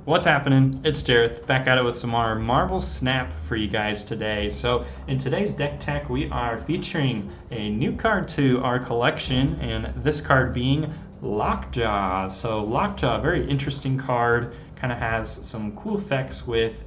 What's happening? It's Jareth, back at it with some more Marvel Snap for you guys today. So in today's deck tech, we are featuring a new card to our collection, and this card being Lockjaw. So Lockjaw, very interesting card, kind of has some cool effects with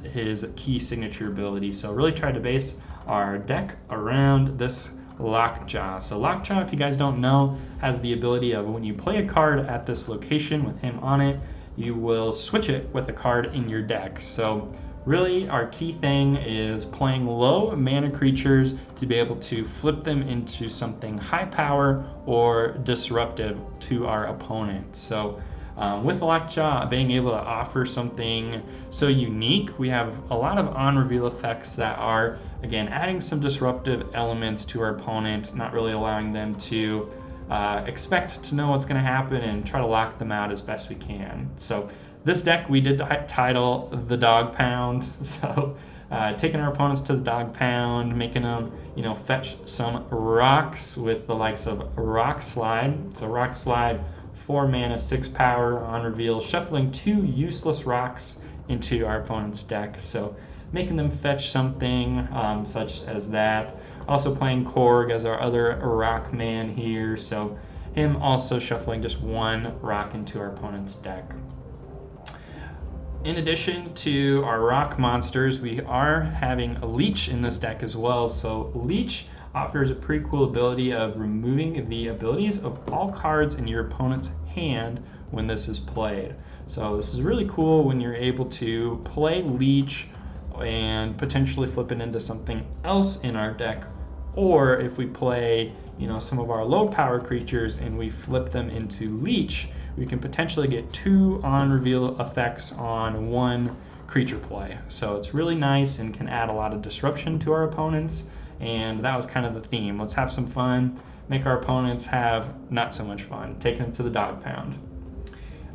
his key signature ability. So really tried to base our deck around this Lockjaw. So Lockjaw, if you guys don't know, has the ability of when you play a card at this location with him on it, you will switch it with a card in your deck. So really our key thing is playing low mana creatures to be able to flip them into something high power or disruptive to our opponent. So with Lockjaw being able to offer something so unique, we have a lot of on-reveal effects that are, again, adding some disruptive elements to our opponent, not really allowing them to expect to know what's going to happen and try to lock them out as best we can. So this deck we did title the Dog Pound. So taking our opponents to the Dog Pound, making them, fetch some rocks with the likes of Rockslide. So Rockslide, 4 mana, 6 power on reveal, shuffling 2 useless rocks into our opponent's deck. So making them fetch something such as that. Also playing Korg as our other rock man here, so him also shuffling just 1 rock into our opponent's deck. In addition to our rock monsters, we are having a LEECH in this deck as well. So LEECH offers a pretty cool ability of removing the abilities of all cards in your opponent's hand when this is played. So this is really cool when you're able to play LEECH and potentially flip it into something else in our deck, or if we play some of our low power creatures and we flip them into LEECH, we can potentially get 2 on reveal effects on 1 creature play. So it's really nice and can add a lot of disruption to our opponents, and that was kind of the theme. Let's have some fun, make our opponents have not so much fun, taking it to the Dog Pound.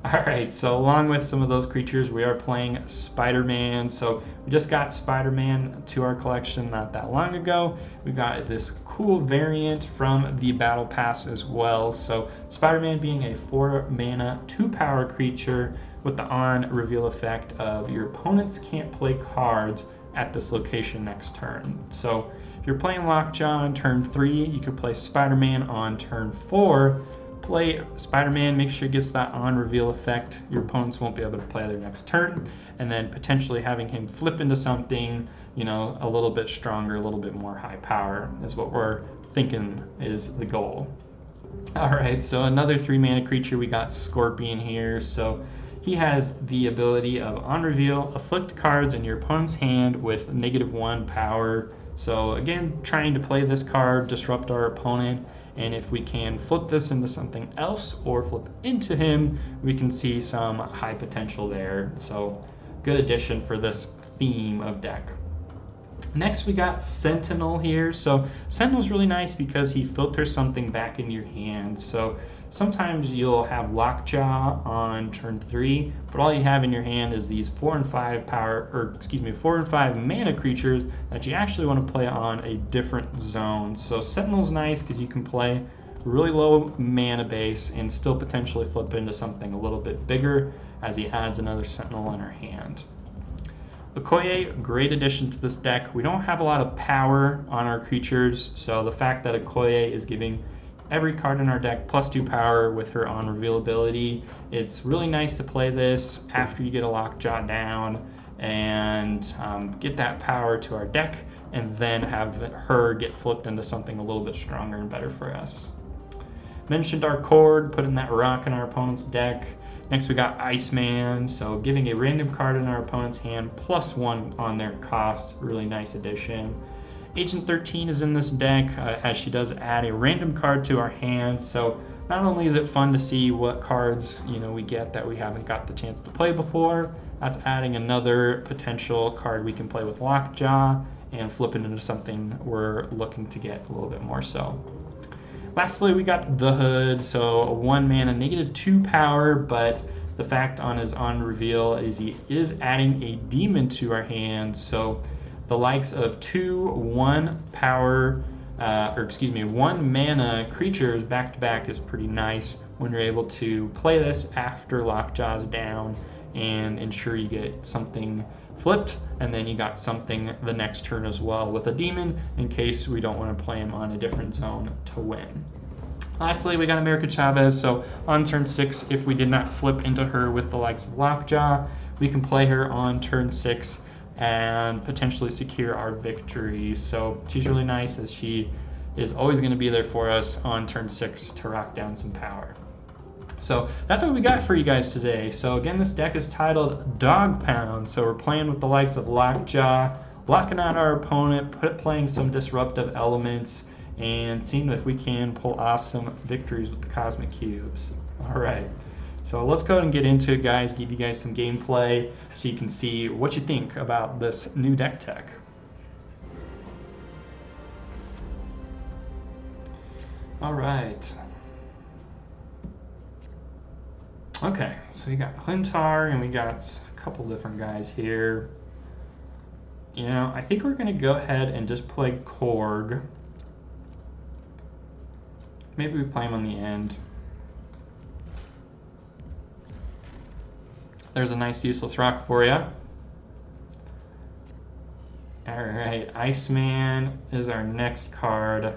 Alright, so along with some of those creatures, we are playing Spider-Man. So we just got Spider-Man to our collection not that long ago. We got this cool variant from the Battle Pass as well. So Spider-Man being a 4 mana, 2 power creature with the on reveal effect of your opponents can't play cards at this location next turn. So if you're playing Lockjaw on turn 3, you can play Spider-Man on turn 4. Play Spider-Man, make sure he gets that on reveal effect. Your opponents won't be able to play their next turn, and then potentially having him flip into something, a little bit stronger, a little bit more high power is what we're thinking is the goal. All right, so another 3 mana creature, we got Scorpion here. So he has the ability of on reveal, afflict cards in your opponent's hand with -1 power. So again, trying to play this card, disrupt our opponent. And if we can flip this into something else or flip into him, we can see some high potential there. So good addition for this theme of deck. Next we got Sentinel here. So Sentinel's really nice because he filters something back in your hand. So sometimes you'll have Lockjaw on turn 3, but all you have in your hand is these 4 and 5 mana creatures that you actually want to play on a different zone. So Sentinel's nice because you can play really low mana base and still potentially flip into something a little bit bigger as he adds another Sentinel in our hand. Okoye, great addition to this deck. We don't have a lot of power on our creatures, so the fact that Okoye is giving every card in our deck +2 power with her on reveal ability, it's really nice to play this after you get a Lockjaw down and get that power to our deck, and then have her get flipped into something a little bit stronger and better for us. Mentioned our Korg, putting that rock in our opponent's deck. Next we got ICEMAN, so giving a random card in our opponent's hand +1 on their cost, really nice addition. Agent 13 is in this deck as she does add a random card to our hand. So not only is it fun to see what cards we get that we haven't got the chance to play before, that's adding another potential card we can play with Lockjaw and flip it into something we're looking to get a little bit more so. Lastly, we got the Hood, so a 1 mana, -2 power, but the fact on his on reveal is he is adding a demon to our hand. So the likes of 2 1 mana creatures back to back is pretty nice when you're able to play this after Lockjaw's down and ensure you get something flipped, and then you got something the next turn as well with a demon in case we don't want to play him on a different zone to win. Lastly, we got America Chavez, so on turn 6, if we did not flip into her with the likes of Lockjaw, we can play her on turn 6 and potentially secure our victory. So she's really nice, as she is always going to be there for us on turn 6 to rock down some power. So that's what we got for you guys today. So again, this deck is titled Dog Pound. So we're playing with the likes of Lockjaw, locking out our opponent, playing some disruptive elements, and seeing if we can pull off some victories with the Cosmic Cubes. All right, so let's go ahead and get into it, guys, give you guys some gameplay so you can see what you think about this new deck tech. All right. Okay, so we got Clintar, and we got a couple different guys here. You know, I think we're going to go ahead and just play Korg. Maybe we play him on the end. There's a nice useless rock for you. Alright, ICEMAN is our next card.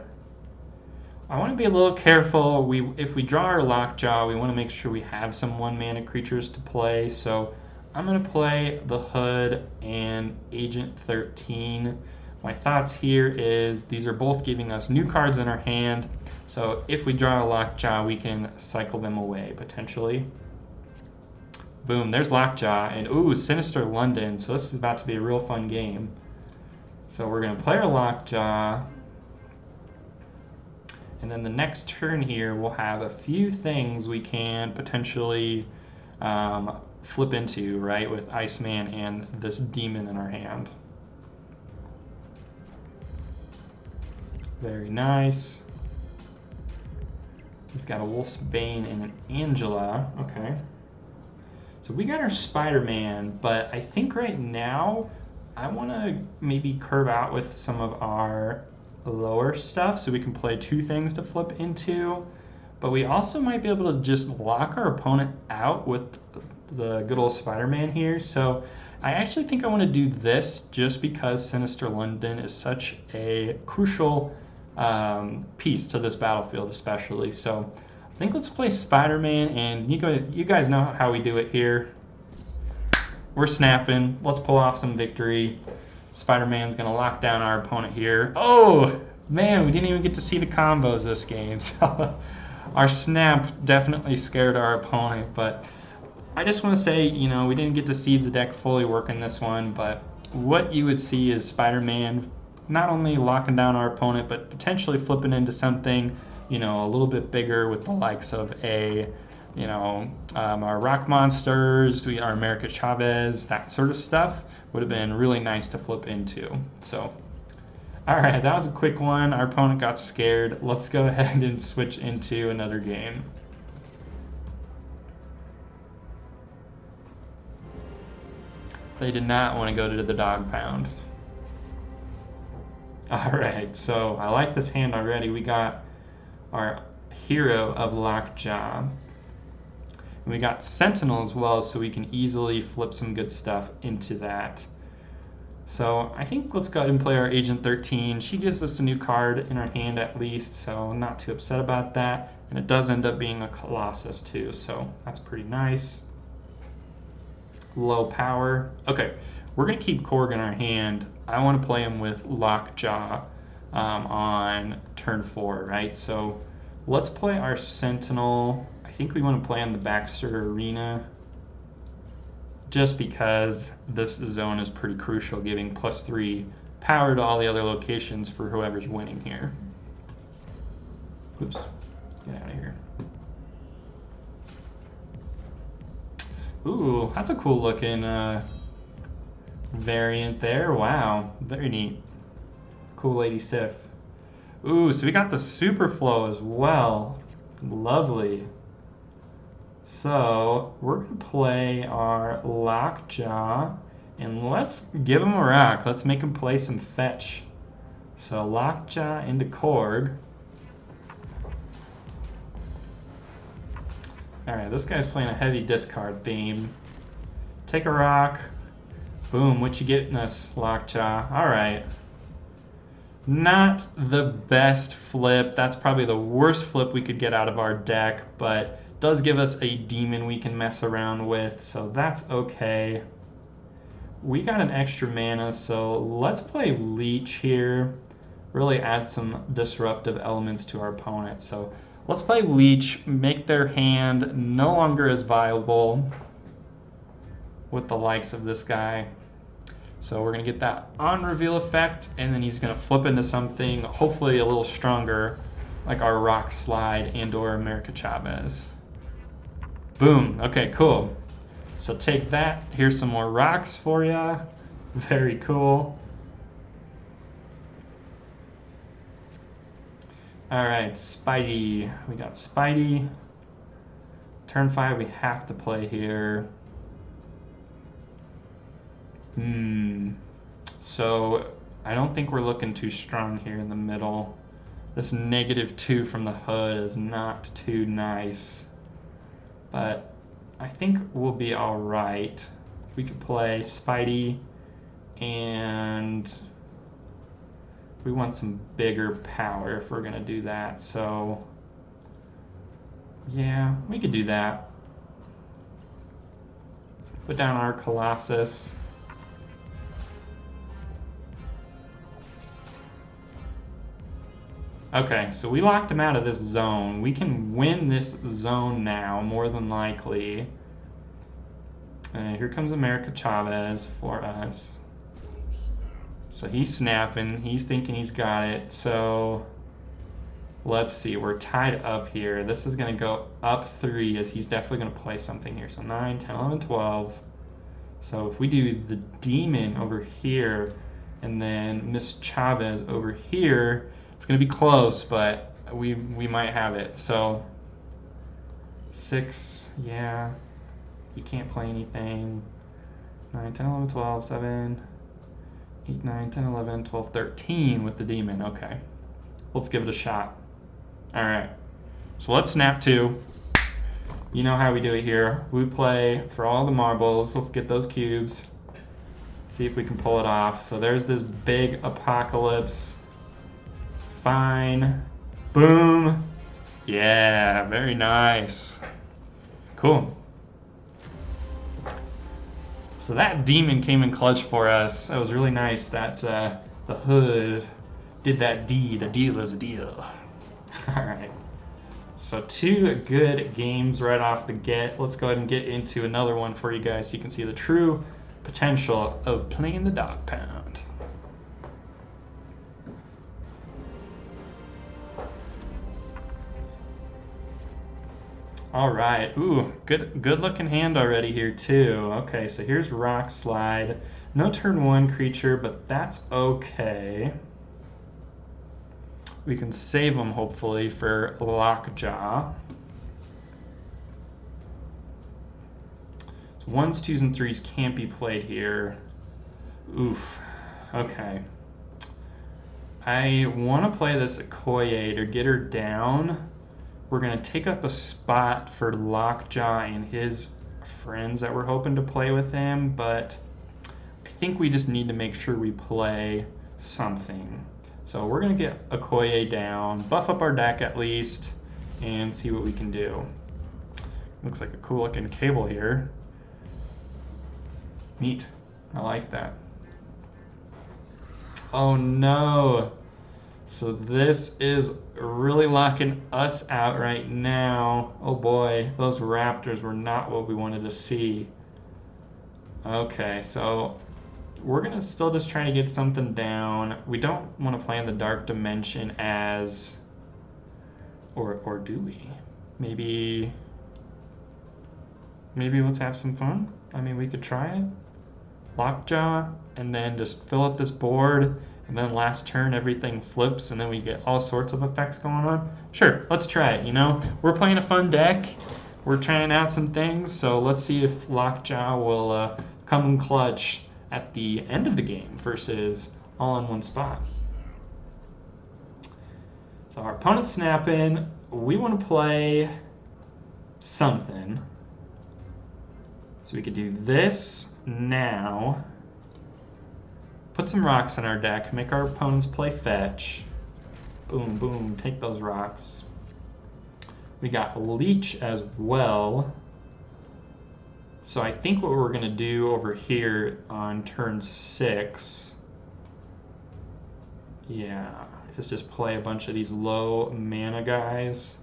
I want to be a little careful. If we draw our Lockjaw, we want to make sure we have some 1-mana creatures to play. So I'm going to play the Hood and Agent 13. My thoughts here is these are both giving us new cards in our hand. So if we draw a Lockjaw, we can cycle them away, potentially. Boom, there's Lockjaw. And ooh, Sinister London. So this is about to be a real fun game. So we're going to play our Lockjaw. And then the next turn here, we'll have a few things we can potentially flip into, right, with ICEMAN and this demon in our hand. Very nice. He's got a Wolf's Bane and an Angela. Okay. So we got our Spider-Man, but I think right now I want to maybe curve out with some of our lower stuff so we can play 2 things to flip into, but we also might be able to just lock our opponent out with the good old Spider-Man here. So I actually think I want to do this just because Sinister London is such a crucial piece to this battlefield especially. So I think let's play Spider-Man, and you guys know how we do it here. We're snapping. Let's pull off some victory. Spider-Man's going to lock down our opponent here. Oh, man, we didn't even get to see the combos this game. So our snap definitely scared our opponent. But I just want to say, you know, we didn't get to see the deck fully work in this one. But what you would see is Spider-Man not only locking down our opponent, but potentially flipping into something, you know, a little bit bigger with the likes of a, you know, our rock monsters, our America Chavez, that sort of stuff. Would have been really nice to flip into. So, all right, that was a quick one. Our opponent got scared. Let's go ahead and switch into another game. They did not want to go to the Dog Pound. All right, so I like this hand already. We got our hero of Lockjaw. And we got Sentinel as well, so we can easily flip some good stuff into that. So I think let's go ahead and play our Agent 13. She gives us a new card in our hand at least, so I'm not too upset about that. And it does end up being a Colossus too, so that's pretty nice. Low power. Okay, we're going to keep Korg in our hand. I want to play him with Lockjaw on turn 4, right? So let's play our Sentinel. I think we want to play on the Baxter Arena just because this zone is pretty crucial, giving +3 power to all the other locations for whoever's winning here. Oops, get out of here. Ooh, that's a cool looking variant there. Wow, very neat. Cool Lady Sif. Ooh, so we got the Super Flow as well. Lovely. So we're going to play our Lockjaw, and let's give him a rock. Let's make him play some fetch. So Lockjaw into Korg. Alright, this guy's playing a heavy discard theme. Take a rock. Boom, what you getting us, Lockjaw? All right. Not the best flip. That's probably the worst flip we could get out of our deck, but does give us a demon we can mess around with, so that's okay. We got an extra mana, so let's play Leech here. Really add some disruptive elements to our opponent. So let's play Leech, make their hand no longer as viable with the likes of this guy. So we're going to get that on-reveal effect, and then he's going to flip into something hopefully a little stronger, like our Rockslide and or America Chavez. Boom. Okay, cool. So take that. Here's some more rocks for you. Very cool. All right, Spidey. We got Spidey. Turn 5 we have to play here. So I don't think we're looking too strong here in the middle. This -2 from the hood is not too nice, but I think we'll be all right. We could play Spidey, and we want some bigger power if we're gonna do that. So yeah, we could do that. Put down our Colossus. Okay, so we locked him out of this zone. We can win this zone now, more than likely. Here comes America Chavez for us. So he's snapping. He's thinking he's got it. So let's see. We're tied up here. This is going to go up 3 as he's definitely going to play something here. So 9, 10, 11, 12. So if we do the demon over here and then Miss Chavez over here, it's going to be close, but we might have it. So 6, yeah. He can't play anything. 9, 10, 11, 12, 7, 8, 9, 10, 11, 12, 13 with the demon. Okay. Let's give it a shot. All right. So let's snap 2. You know how we do it here. We play for all the marbles. Let's get those cubes. See if we can pull it off. So there's this big apocalypse. Fine. Boom. Yeah, very nice. Cool. So that demon came in clutch for us. That was really nice that the hood did that deed. A deal is a deal. All right. So 2 good games right off the get. Let's go ahead and get into another one for you guys so you can see the true potential of playing the dog pound. All right. Ooh, good looking hand already here too. Okay, so here's Rockslide. No turn 1 creature, but that's okay. We can save them hopefully for Lockjaw. So 1s, 2s, and 3s can't be played here. Oof. Okay. I want to play this Okoye to get her down. We're going to take up a spot for Lockjaw and his friends that we're hoping to play with him, but I think we just need to make sure we play something. So we're going to get Okoye down, buff up our deck at least, and see what we can do. Looks like a cool looking cable here. Neat. I like that. Oh no! So this is really locking us out right now. Oh boy, those raptors were not what we wanted to see. Okay, so we're gonna still just try to get something down. We don't want to play in the dark dimension as, or do we? Maybe let's have some fun. I mean, we could try it. Lockjaw, and then just fill up this board. And then last turn, everything flips, and then we get all sorts of effects going on. Sure, let's try it, you know? We're playing a fun deck. We're trying out some things, so let's see if Lockjaw will come in clutch at the end of the game versus all in one spot. So our opponent's snapping. We want to play something. So we could do this now. Put some rocks on our deck, make our opponents play fetch. Boom, boom, take those rocks. We got leech as well. So I think what we're gonna do over here on turn 6, yeah, is just play a bunch of these low mana guys.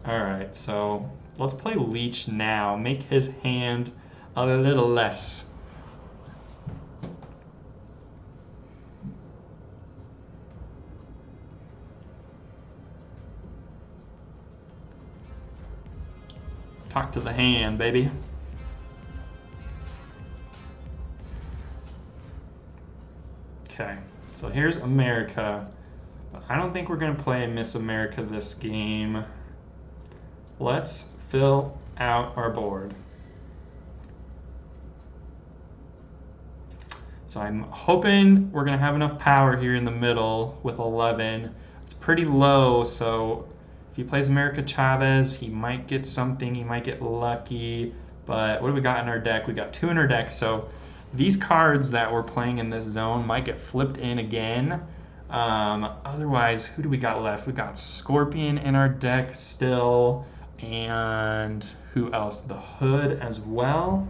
All right, so let's play leech now, make his hand a little less. Talk to the hand, baby. Okay, so here's America. But I don't think we're gonna play Miss America this game. Let's fill out our board. So I'm hoping we're gonna have enough power here in the middle with 11. It's pretty low, so if he plays America Chavez, he might get something, he might get lucky. But what do we got in our deck? We got 2 in our deck, so these cards that we're playing in this zone might get flipped in again. Otherwise, who do we got left? We got Scorpion in our deck still, and who else? The Hood as well.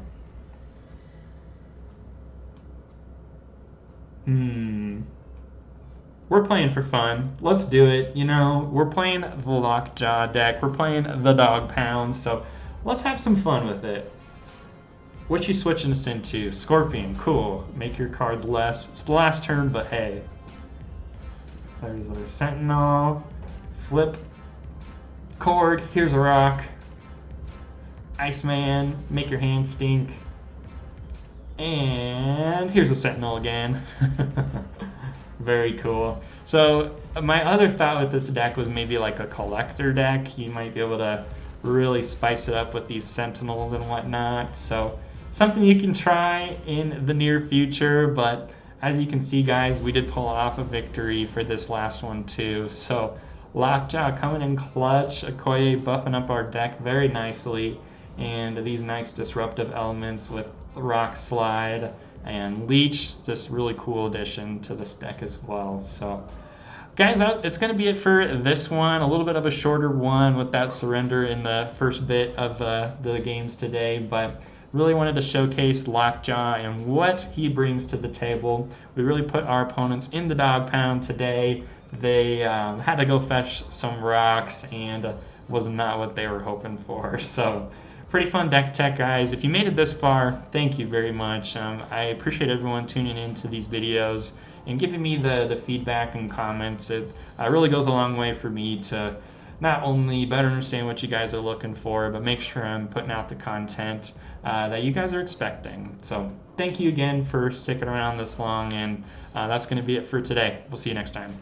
We're playing for fun. Let's do it. You know, we're playing the Lockjaw deck. We're playing the Dog Pound, so let's have some fun with it. What you switching us into? Scorpion, cool. Make your cards less. It's the last turn, but hey. There's our Sentinel. Flip. Cord, here's a rock. Iceman, make your hand stink. And here's a Sentinel again. Very cool. So my other thought with this deck was maybe like a collector deck. You might be able to really spice it up with these Sentinels and whatnot. So something you can try in the near future, but as you can see, guys, we did pull off a victory for this last one too. So Lockjaw coming in clutch, Okoye buffing up our deck very nicely, and these nice disruptive elements with rockslide and leech, just really cool addition to this deck as well. So guys, it's going to be it for this one. A little bit of a shorter one with that surrender in the first bit of the games today, but really wanted to showcase Lockjaw and what he brings to the table. We really put our opponents in the dog pound today. They had to go fetch some rocks, and was not what they were hoping for. So pretty fun deck tech, guys. If you made it this far, thank you very much. I appreciate everyone tuning into these videos and giving me the feedback and comments. It really goes a long way for me to not only better understand what you guys are looking for, but make sure I'm putting out the content that you guys are expecting. So thank you again for sticking around this long, and that's going to be it for today. We'll see you next time.